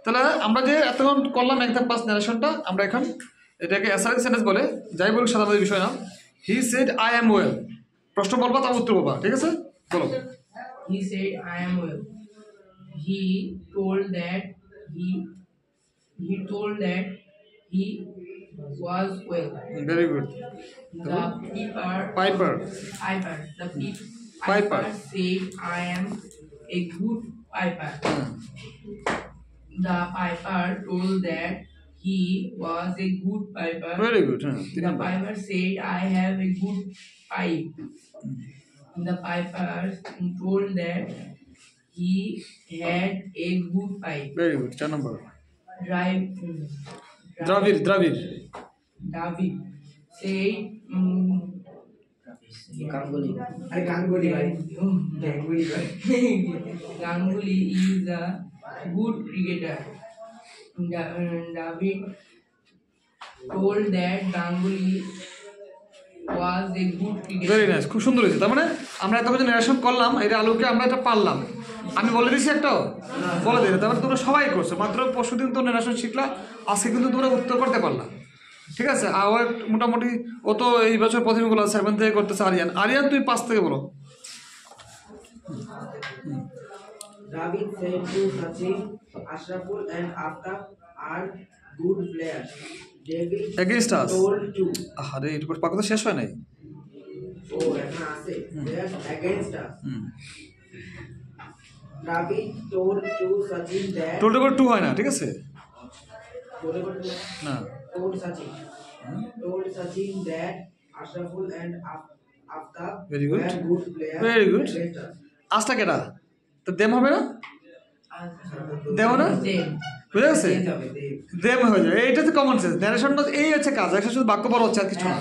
তাহলে আমরা যে এতক্ষণ করলাম একদম পাস ন্যারেশনটা, আমরা এখন এটাকে অ্যাসারিং সেন্টেন্স বলে, যাই বলুক সাধারণ বিষয় না। He said I am well, প্রশ্ন বলবা তার উত্তর বলবা, ঠিক আছে? বলো। He said I am well. He told that he was well. Very good. The piper said I am a good piper. The piper told that he was a good piper. Very good. The piper said I have a good pipe. The piper told that he had a good pipe. Very good. 4 number. David Dravir. said Ganguly is a good cricketer. David told that Ganguly was a good cricketer. Very nice. খুব সুন্দর হয়েছে। তার মানে আমরা এত কিছু narration করলাম, এটা আলোকে আমরা এটা পারলাম। আমি বলে দিয়েছি একটাও বলে দিই, তারপরে তোমরা সবাই করছো, মাত্র পরশুদিন তো ন্যারেশন শিখলা, আজকে কিন্তু তোমরা উত্তর করতে পারলাম, ঠিক আছে? আর মোটামুটি ও তো এই বছর প্রথমগুলো 7 থেকে করতেছে। আরিয়ান তুই 5 থেকে বলো। David said to Sachin, Ashraful and Aftab are good players. David Against us. told to আরে এটা পাক তো শেষ হয় নাই। এখন আছে players against us. David told to Sachin that toll toll 2 হয় না, ঠিক আছে? না, told Sachin that Ashraful and Aftab Very good. were good players. Very good. against us. আজটা কেটা তো দেম হবে না, দেও না, বুঝে গেছে? দেম হয়ে যাবে, এইটা তো কমন সেন্স। ন্যারেশনটা এই হচ্ছে কাজ, একটা শুধু বাক্য বড় হচ্ছে আর কিছু না।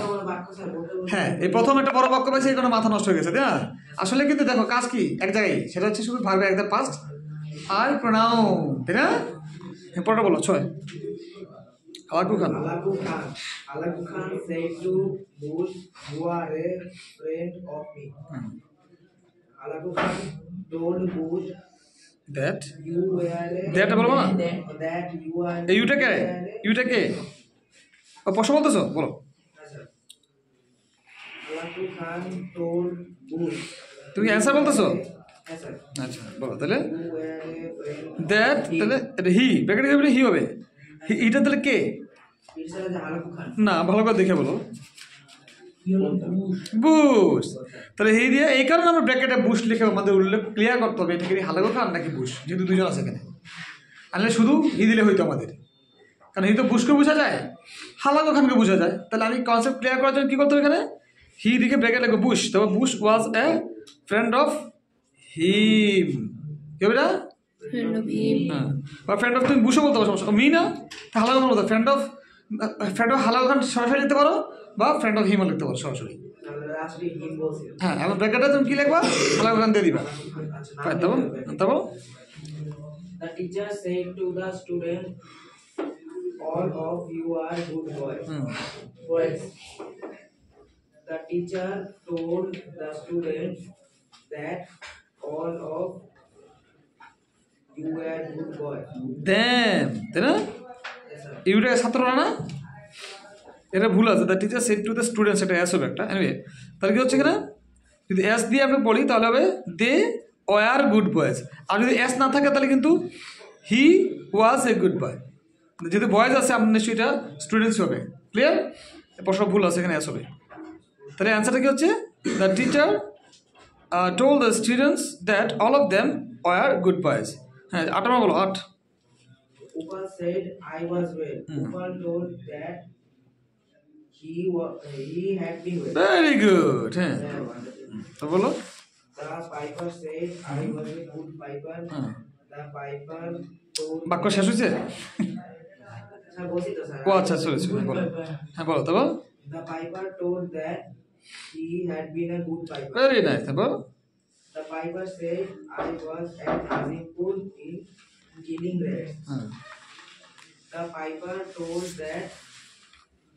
হ্যাঁ, এই প্রথম একটা বড় বাক্য পাইছে, এই কোনো মাথা নষ্ট হয়ে গেছে, তাই না? আসলে কিন্তু দেখো কাজ কি এক জায়গায়, সেটা হচ্ছে শুধু ভার্বের একদম পাস্ট আর প্রোনাউন, তাই না? পরটা বলো 6। আলাকু খান said to Bush, you are a friend of me. Alaku Khan told Bush that you were a দ্যাটটা বলবো না, that you are এই ইউটাকে ও প্রশ্ন বলতেছো, বলো। Alaku Khan told Bush তুমি অ্যান্সার বলতেছো? yes sir, আচ্ছা বলো তাহলে। you were a friend. That তাহলে এটা হি ব্র্যাকেটে হবে, হি হবে, এটা তাহলে কে? It's Alaku Khan. না, ভালো করে দেখে বলো। বুশ, তাহলে হি দিয়ে এই কারণে আমরা ব্র্যাকেটে বুশ লিখে আমাদের উল্লেখ ক্লিয়ার করতে হবে, এটা কি হালাকো খান নাকি বুশ, যেহেতু দুজন আছে এখানে। আনলে শুধু হি দিলে হইতো আমাদের, কারণ হি তো বুশকে বোঝা যায়, হালাকো খানকে বোঝা যায়। তাহলে আমি কনসেপ্ট ক্লিয়ার করার জন্য কী করতে হবে, এখানে হি দিকে ব্র্যাকেট লাগবে বুশ, তবে Bush was a friend of him, কি হবে না? হ্যাঁ, বা ফ্রেন্ড অফ তুমি বুশও বলতে পারো, সমস্যা মি না, হালাকো খান বলতে ফ্রেন্ড অফ হালাকো খান সরাসরি লিখতে পারো, বা ফ্রেন্ড অফ হিমও লিখতে পারো সরাসরি। Lastly him was here. হ্যাঁ, এখন ব্র্যাকেটে তুমি কি লিখবা, হালাকো খান দিয়ে দিবা। তারপর The teacher said to the student, all of you are good boys. The teacher told the student that all of you were good boys. Them, তাই না? Yes sir. ইউটা ছাত্ররা না, এটা ভুল আছে। The teacher said to the students, এটা S হবে একটা। এনিওয়ে, তাহলে কি হচ্ছে এখানে, যদি এস দিয়ে আমরা পড়ি তাহলে হবে দে ওয়ার গুড বয়েজ, আর যদি এস না থাকে তাহলে কিন্তু হি ওয়াজ এ গুড বয়। যেহেতু বয়েজ আছে আপনার নিশ্চয়ই এটা স্টুডেন্টস হবে। ক্লিয়ার? প্রশ্ন ভুল আছে, এখানে এস হবে। তাহলে অ্যান্সারটা কি হচ্ছে, the teacher told the students that all of them were good boys. হ্যাঁ, 8 নম্বর বলো। 8 Upal said, I was well. Upal told that he had been well. Very good. হ্যাঁ, তো বলো। The piper said, I was a good piper. The piper told বাক্য শেষ হয়েছে? sir, বলছি তো স্যার। ও আচ্ছা, চলেছে, বলো। হ্যাঁ বলো, তারপর। The piper told that he had been a good piper. Very nice, তারপর। The piper said, I was at Azimpur in killing rats. The piper told that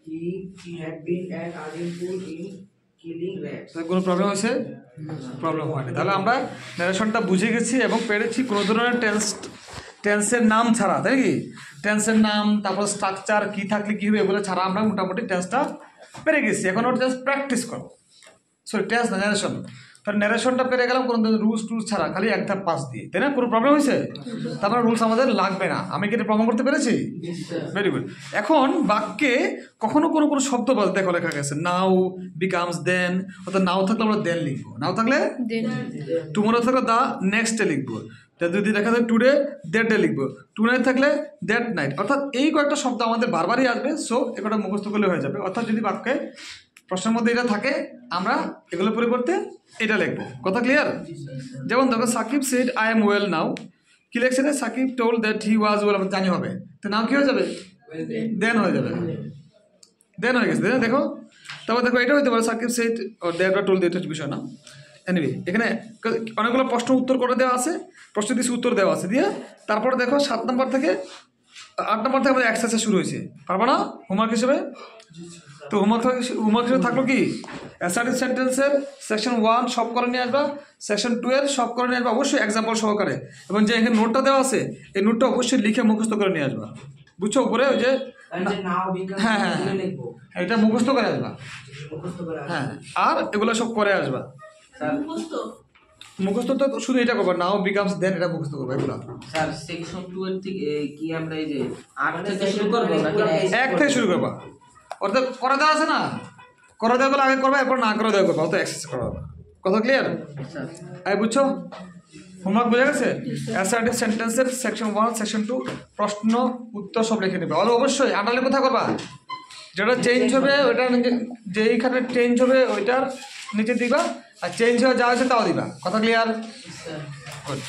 he had been at Azimpur in killing rats. কোনো problem হয়েছে? Problem হয়নি। তাহলে আমরা ন্যারেশনটা বুঝে গেছি এবং পেরেছি কোনো ধরনের টেন্সের নাম ছাড়া, তাই কি? টেন্সের নাম, তারপর স্ট্রাকচার কী থাকলে কী হবে এগুলো ছাড়া আমরা মোটামুটি টেন্সটা পেরে গেছি। এখন ওটা জাস্ট প্র্যাকটিস করো, সরি টেন্স না, ন্যারেশন। তার ন্যারেশনটা পেরে গেলাম কোনো রুলস টুলস ছাড়া, খালি এক ধাপ পাস দিয়ে, তাই না? কোনো প্রবলেম হয়েছে? তারপরে রুলস আমাদের লাগবে না। আমি কি এটা প্রমাণ করতে পেরেছি? Very good. এখন বাক্যে কখনো কোনো কোনো শব্দ বলতে দেখো লেখা গেছে নাও বিকামস দেন, অর্থাৎ নাও থাকলে আমরা দেন লিখবো, নাও থাকলে টুমোরো থাকলে দা নেক্সট ডে লিখবো, যদি দেখা যায় টুডে দ্যাট ডে লিখবো, টু নাইট থাকলে দ্যাট নাইট। অর্থাৎ এই কয়েকটা শব্দ আমাদের বারবারই আসবে, সো এগুলো মুখস্থ করলে হয়ে যাবে। অর্থাৎ যদি বাক্যে প্রশ্নের মধ্যে এটা থাকে আমরা এগুলোর পরিবর্তে এটা লিখবো। কথা ক্লিয়ার? যেমন দেখো Sakib said I am well now, কি লিখছে? Sakib told that he was well, আমরা জানি হবে, তো নাও কি হয়ে যাবে? দেন হয়ে যাবে, দেন হয়ে গেছে, দেখো। তারপর দেখো এটা হইতে পারে সাকিব সেড অর দ্যাট বা টোল্ড, এটা বিষয় না। এনিওয়ে এখানে অনেকগুলো প্রশ্ন উত্তর করে দেওয়া আছে, প্রশ্ন দিয়েছি উত্তর দেওয়া আছে দিয়ে, তারপরে দেখো 7 নম্বর থেকে 8 নম্বর থেকে আমাদের এক্সারসাইজ শুরু হয়েছে, পারবো না হোমওয়ার্ক হিসেবে? তো হোমওয়ার্ক হিসেবে থাকলো কি অ্যাসার্টিভ সেন্টেন্সের সেকশন 1 সব করে নিয়ে আসবা, সেকশন 2 এর সব করে নিয়ে আসবা, অবশ্যই এক্সাম্পল সহকারে, এবং যে এখানে নোটটা দেওয়া আছে এই নোটটা অবশ্যই লিখে মুখস্থ করে নিয়ে আসবা, বুঝছো? উপরে ওই যে হ্যাঁ হ্যাঁ এটা মুখস্থ করে আসবা, হ্যাঁ, আর এগুলো সব করে আসবা। মুখস্থ তো শুধু এটা করবা, নাও বিকামস দেন, এটা মুখস্থ করবা এগুলো। স্যার সেকশন 2 এর থেকে কি আমরা এই যে 8 থেকে শুরু করব নাকি 1 থেকে শুরু করবা? অর্থাৎ করে দেওয়া আছে না, করে দেওয়া আগে করবা, এরপর না করে দেওয়া করবা, অত এক্সারসাইজ করবা। কথা ক্লিয়ার? এই বুঝছো? হোমওয়ার্ক বোঝা গেছে? অ্যাসার্টিভ সেন্টেন্সের সেকশন 1 সেকশন 2 প্রশ্ন উত্তর সব লিখে নেবে, আর অবশ্যই আন্ডারলাইন কোথায় করবা? যেটা চেঞ্জ হবে ওইটা যেইখানে চেঞ্জ হবে ওইটার নিচে দিবা, আর চেঞ্জ হয়ে যা আছে তাও দিবা। কথা ক্লিয়ার? গুড।